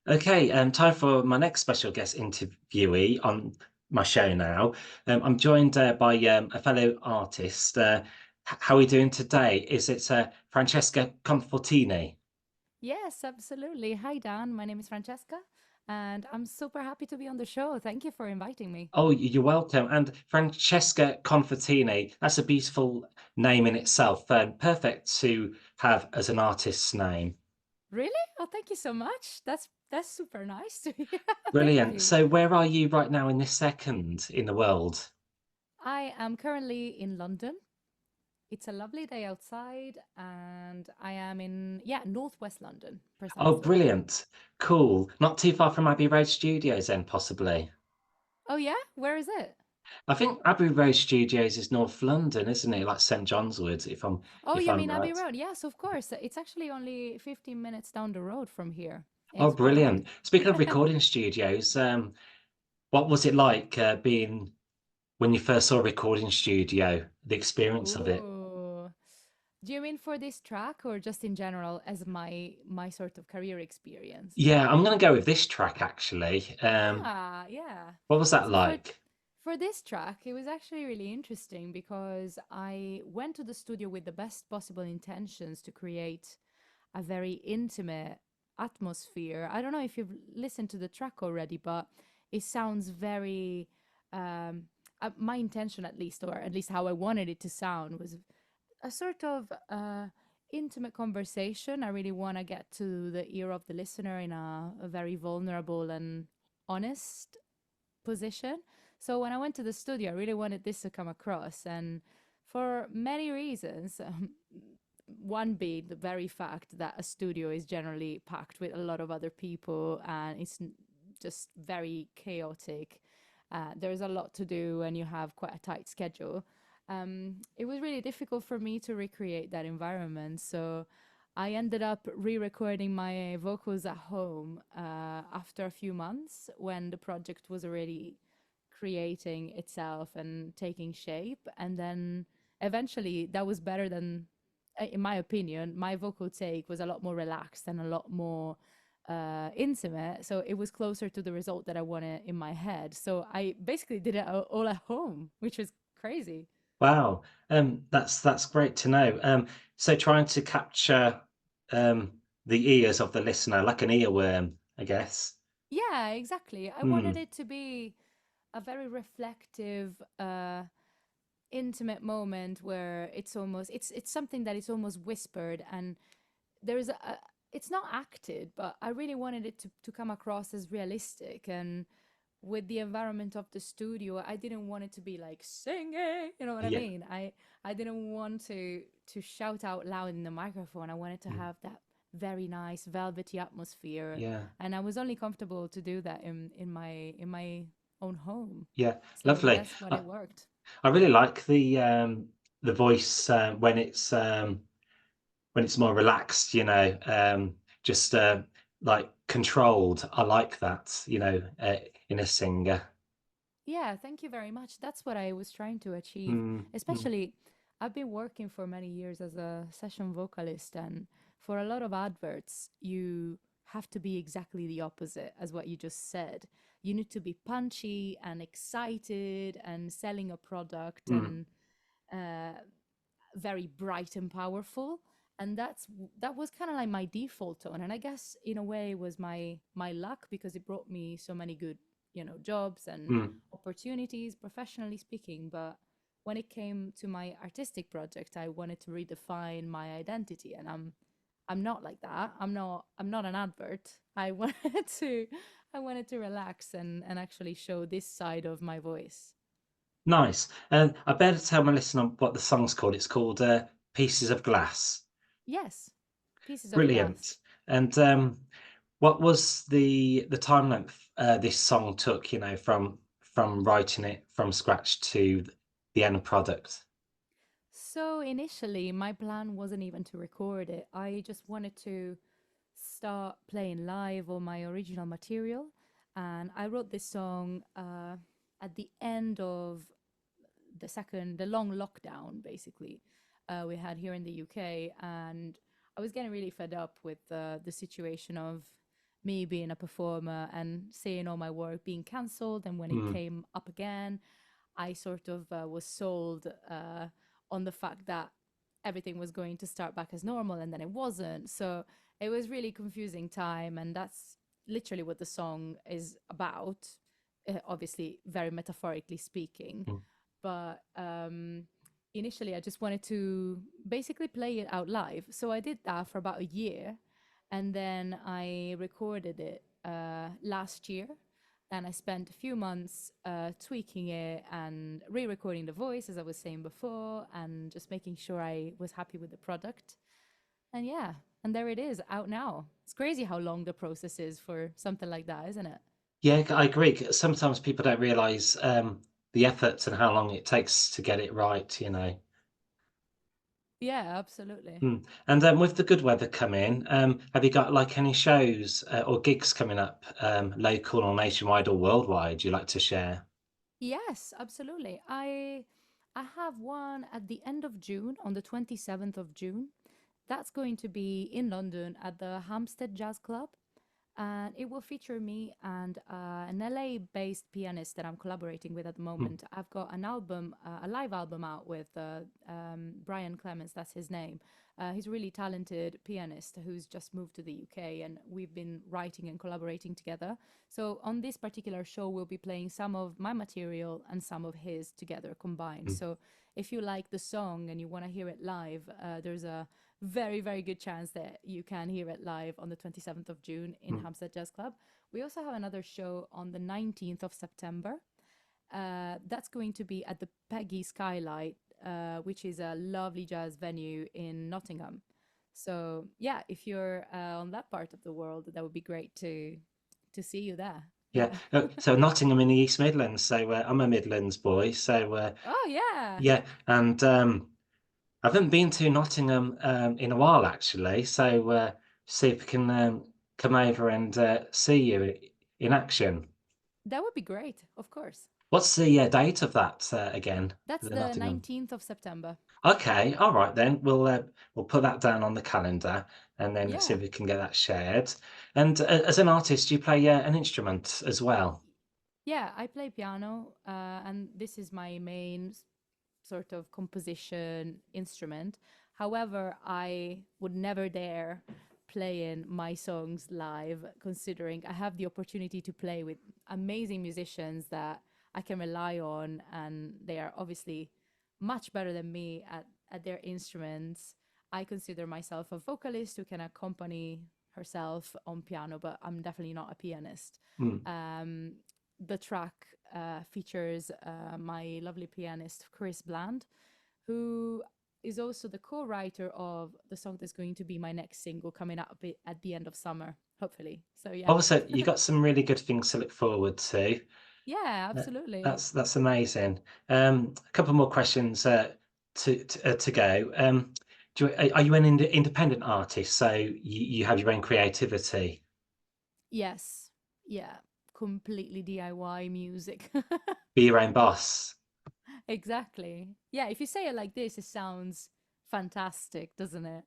Okay, time for my next special guest interviewee on my show now. I'm joined by a fellow artist. How are we doing today? Is it Francesca Confortini? Yes, absolutely. Hi, Dan. My name is Francesca, and I'm super happy to be on the show. Thank you for inviting me. Oh, you're welcome. And Francesca Confortini, that's a beautiful name in itself. Perfect to have as an artist's name. Really? Oh, thank you so much. That's super nice to hear. Thank Brilliant. you. So, where are you right now in this second in the world? I am currently in London. It's a lovely day outside, and I am in, yeah, northwest London, Oh, precisely. brilliant. Cool. Not too far from Abbey Road Studios, then, possibly. Oh, yeah? Where is it? I think Abbey Road Studios is North London, isn't it? Like St John's Wood, Oh, if you I'm mean Abbey right. Road? Yes, of course. It's actually only 15 minutes down the road from here. Oh, It's grand. brilliant. Speaking of recording studios, what was it like being when you first saw a recording studio, the experience of it? Ooh. Do you mean for this track or just in general as my sort of career experience? Yeah, I'm going to go with this track actually. Ah, yeah. What was that So like? for this track, it was actually really interesting because I went to the studio with the best possible intentions to create a very intimate atmosphere. I don't know if you've listened to the track already, but it sounds very um my intention at least, or at least how I wanted it to sound, was a sort of intimate conversation. I really want to get to the ear of the listener in a very vulnerable and honest position. So when I went to the studio, I really wanted this to come across, and for many reasons. One being the very fact that a studio is generally packed with a lot of other people and it's just very chaotic. There's a lot to do and you have quite a tight schedule. It was really difficult for me to recreate that environment. So I ended up re recording my vocals at home after a few months when the project was already creating itself and taking shape. And then eventually that was better than, in my opinion, my vocal take was a lot more relaxed and a lot more intimate. So it was closer to the result that I wanted in my head. So I basically did it all at home, which was crazy. Wow, that's great to know. So trying to capture the ears of the listener, like an earworm, I guess. Yeah, exactly. I wanted Hmm. it to be a very reflective, intimate moment where it's something that is almost whispered, and there's it's not acted, but I really wanted it to come across as realistic. And with the environment of the studio, I didn't want it to be like singing, you know what I Yeah. mean? I didn't want to shout out loud in the microphone. I wanted to Mm. have that very nice velvety atmosphere, Yeah. and I was only comfortable to do that in my own home. Yeah. So Lovely. that's what it worked. I really like the voice when it's more relaxed, just like controlled. I like that, in a singer. Yeah, thank you very much. That's what I was trying to achieve. Mm, mm, Especially, I've been working for many years as a session vocalist, and for a lot of adverts, you have to be exactly the opposite as what you just said. You need to be punchy and excited and selling a product mm. and uh, very bright and powerful. And that was kind of like my default tone, and I guess in a way it was my luck because it brought me so many good, jobs and Mm. opportunities professionally speaking. But when it came to my artistic project, I wanted to redefine my identity, and I'm not like that. I'm not an advert. I wanted to relax and actually show this side of my voice. Nice. I better tell my listener what the song's called. It's called Pieces of Glass. Yes, pieces of glass. Brilliant. And what was the time length this song took, from writing it from scratch to the end product? So initially, my plan wasn't even to record it. I just wanted to start playing live all my original material. And I wrote this song at the end of the long lockdown, basically, we had here in the UK. And I was getting really fed up with the situation of me being a performer and seeing all my work being cancelled. And when it Mm, came up again, I sort of was sold on the fact that everything was going to start back as normal, and then it wasn't. So it was really confusing time, and that's literally what the song is about. Obviously, very metaphorically speaking, mm. but initially I just wanted to basically play it out live. So I did that for about a year, and then I recorded it last year. And I spent a few months tweaking it and re-recording the voice, as I was saying before, and just making sure I was happy with the product. And yeah, and there it is, out now. It's crazy how long the process is for something like that, isn't it? Yeah, I agree. Sometimes people don't realize the efforts and how long it takes to get it right, you know. Yeah, absolutely. Mm. And with the good weather coming, have you got like any shows or gigs coming up, local or nationwide or worldwide you'd like to share? Yes, absolutely. I have one at the end of June, on the 27th of June. That's going to be in London at the Hampstead Jazz Club. And it will feature me and an LA-based pianist that I'm collaborating with at the Mm, moment. I've got an album, a live album out with Brian Clemens, that's his name. He's a really talented pianist who's just moved to the UK, and we've been writing and collaborating together. So on this particular show, we'll be playing some of my material and some of his together combined. mm, So if you like the song and you want to hear it live, there's a very, very good chance that you can hear it live on the 27th of June in mm. Hampstead Jazz Club. We also have another show on the 19th of September. That's going to be at the Peggy Skylight, which is a lovely jazz venue in Nottingham. So yeah, if you're on that part of the world, that would be great to see you there. Yeah. Yeah. So Nottingham in the East Midlands. So I'm a Midlands boy. So Oh yeah, yeah, and I haven't been to Nottingham in a while actually. So see if we can come over and see you in action. that would be great. Of course. What's the date of that again? That's The the Nottingham. 19th of September. Okay, all right then. We'll put that down on the calendar and then see Yeah. if we can get that shared. And as an artist, do you play an instrument as well? Yeah, I play piano, and this is my main sort of composition instrument. However, I would never dare playing my songs live, considering I have the opportunity to play with amazing musicians that I can rely on, and they are obviously much better than me at their instruments. I consider myself a vocalist who can accompany herself on piano, but I'm definitely not a pianist. Mm. Um, the track features my lovely pianist Chris Bland, who is also the co-writer of the song that's going to be my next single coming up at the end of summer, hopefully. So yeah, Also, you got some really good things to look forward to. yeah, Uh, absolutely. that's amazing. A couple more questions to go. Are you an independent artist? So you have your own creativity, Yes, yeah, completely DIY music. be your own boss. Exactly. Yeah, if you say it like this, it sounds fantastic, doesn't it?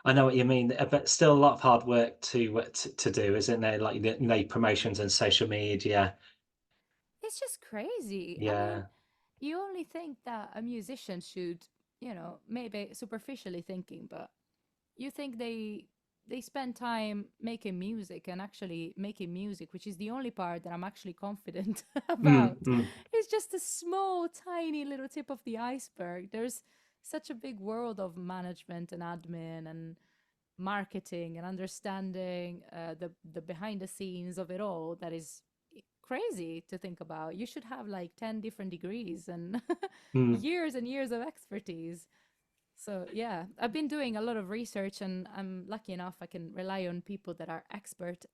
I know what you mean, but still a lot of hard work to do, isn't there? Like promotions and social media. It's just crazy. I mean, Yeah. you only think that a musician should, maybe superficially thinking, but you think they spend time making music and actually making music, which is the only part that I'm actually confident Mm, about. mm, It's just a small, tiny little tip of the iceberg. There's such a big world of management and admin and marketing and understanding the behind the scenes of it all that is crazy to think about. You should have like 10 different degrees and mm, years and years of expertise. So yeah, I've been doing a lot of research, and I'm lucky enough I can rely on people that are expert,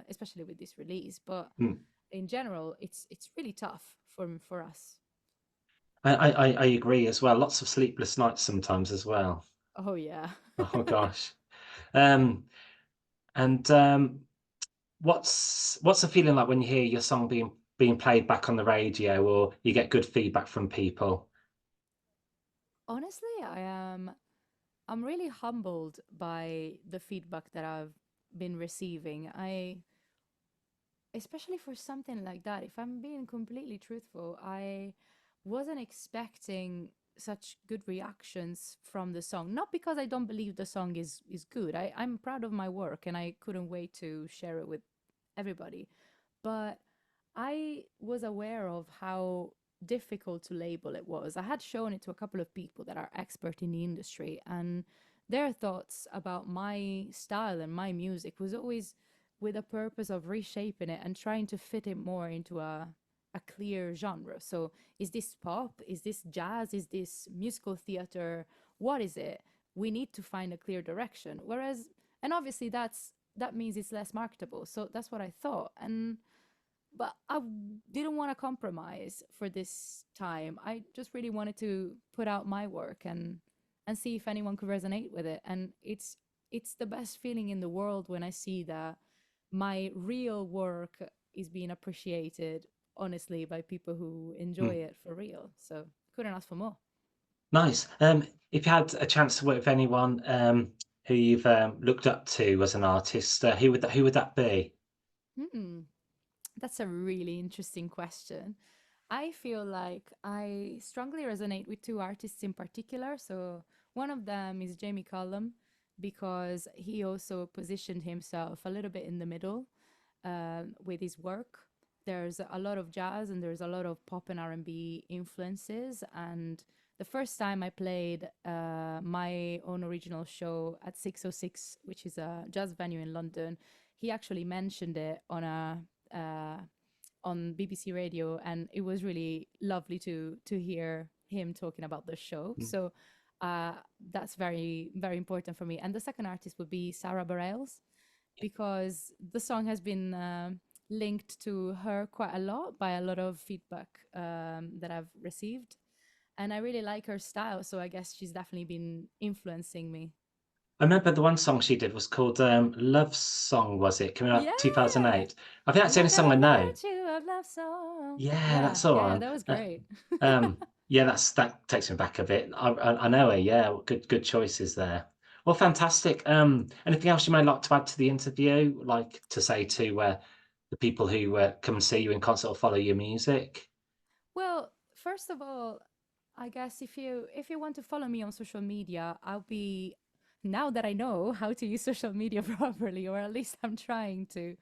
especially with this release. But mm. in general, it's really tough for us. I agree as well. Lots of sleepless nights sometimes as well. Oh yeah. Oh gosh. Um, and what's the feeling like when you hear your song being played back on the radio or you get good feedback from people? Honestly, I'm really humbled by the feedback that I've been receiving. I especially for something like that, if I'm being completely truthful, I wasn't expecting such good reactions from the song. Not because I don't believe the song is good. I'm proud of my work and I couldn't wait to share it with everybody. But I was aware of how difficult to label it was. I had shown it to a couple of people that are expert in the industry, and their thoughts about my style and my music was always with a purpose of reshaping it and trying to fit it more into a clear genre. So is this pop? Is this jazz? Is this musical theater? What is it? We need to find a clear direction. Whereas, and obviously that means it's less marketable. So that's what I thought. And but didn't want to compromise for this time. I just really wanted to put out my work and see if anyone could resonate with it. And it's the best feeling in the world when I see that my real work is being appreciated honestly by people who enjoy Mm. it for real. So couldn't ask for more. Nice. If you had a chance to work with anyone who you've looked up to as an artist, who would that be? Hmm. That's a really interesting question. I feel like I strongly resonate with two artists in particular. So one of them is Jamie Cullum because he also positioned himself a little bit in the middle with his work. There's a lot of jazz and there's a lot of pop and R&B influences. And the first time I played my own original show at 606, which is a jazz venue in London, he actually mentioned it uh, on BBC Radio, and it was really lovely to hear him talking about the show. Mm. So uh, that's very important for me. And the second artist would be Sarah Bareilles because the song has been linked to her quite a lot by a lot of feedback that I've received. And I really like her style, so I guess she's definitely been influencing me. I remember the one song she did was called Love Song, was it? Coming out Yeah, 2008. I think that's the only like song a I know. virtue of love song. Yeah, Yeah, that's the yeah, one. that was great. Yeah, that takes me back a bit. I know her. Yeah, good choices there. Well, fantastic. Anything else you might like to add to the interview, like to say to the people who come and see you in concert or follow your music? Well, first of all, I guess if you want to follow me on social media, I'll be now that I know how to use social media properly, or at least I'm trying to.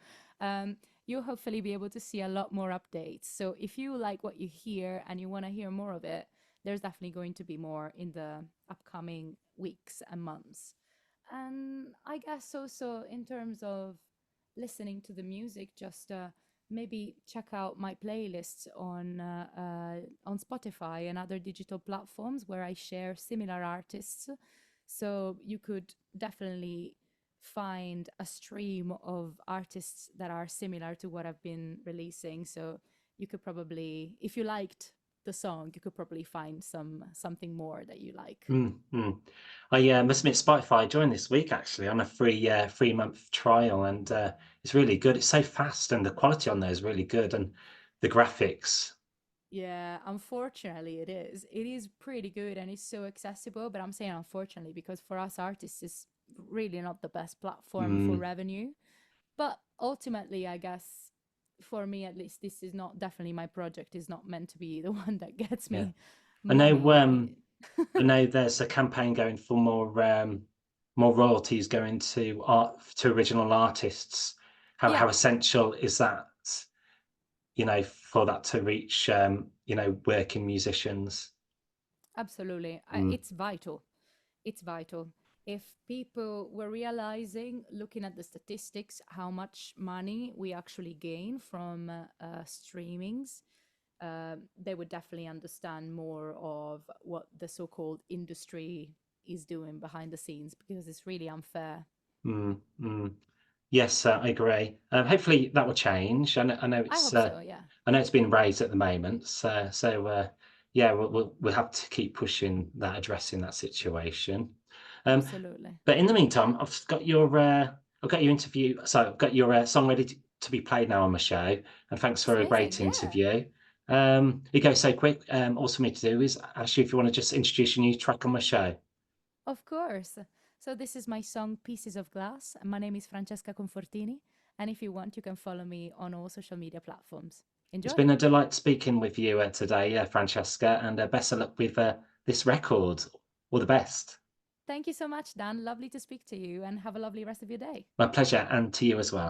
You'll hopefully be able to see a lot more updates. So if you like what you hear and you want to hear more of it, there's definitely going to be more in the upcoming weeks and months. And I guess also in terms of listening to the music, just maybe check out my playlists on Spotify and other digital platforms where I share similar artists. So you could definitely find a stream of artists that are similar to what I've been releasing. So you could probably, if you liked the song, you could probably find something more that you like. Mm, mm. I must admit, Spotify joined this week actually on a free month trial, and it's really good. It's so fast, and the quality on there is really good, and the graphics. Yeah, unfortunately it is. It is pretty good and it's so accessible, but I'm saying unfortunately because for us artists it's really not the best platform for Mm, revenue. But ultimately, I guess for me at least this is not definitely my project is not meant to be the one that gets yeah, me I know. money. I know there's a campaign going for more royalties going to art to original artists. How Yeah, essential is that, for that to reach working musicians? absolutely. Mm, It's vital. It's vital. If people were realizing, looking at the statistics, how much money we actually gain from streamings, they would definitely understand more of what the so-called industry is doing behind the scenes because it's really unfair. mm, mm. Yes, I agree. Hopefully that will change. I hope so, yeah. I know it's been raised at the moment, yeah, we'll have to keep pushing that, addressing that situation. Um, Absolutely. but in the meantime, I've got your interview. So I've got your song ready to be played now on my show. And thanks That's for a amazing. great Yeah, interview. It goes so quick. All for me to do is ask you if you want to just introduce your new track on my show. of course. So this is my song Pieces of Glass. My name is Francesca Confortini. And if you want, you can follow me on all social media platforms. It's Enjoy. been a delight speaking with you today, Francesca, and best of luck with this record. All the best. Thank you so much, Dan. Lovely to speak to you and have a lovely rest of your day. My pleasure, and to you as well.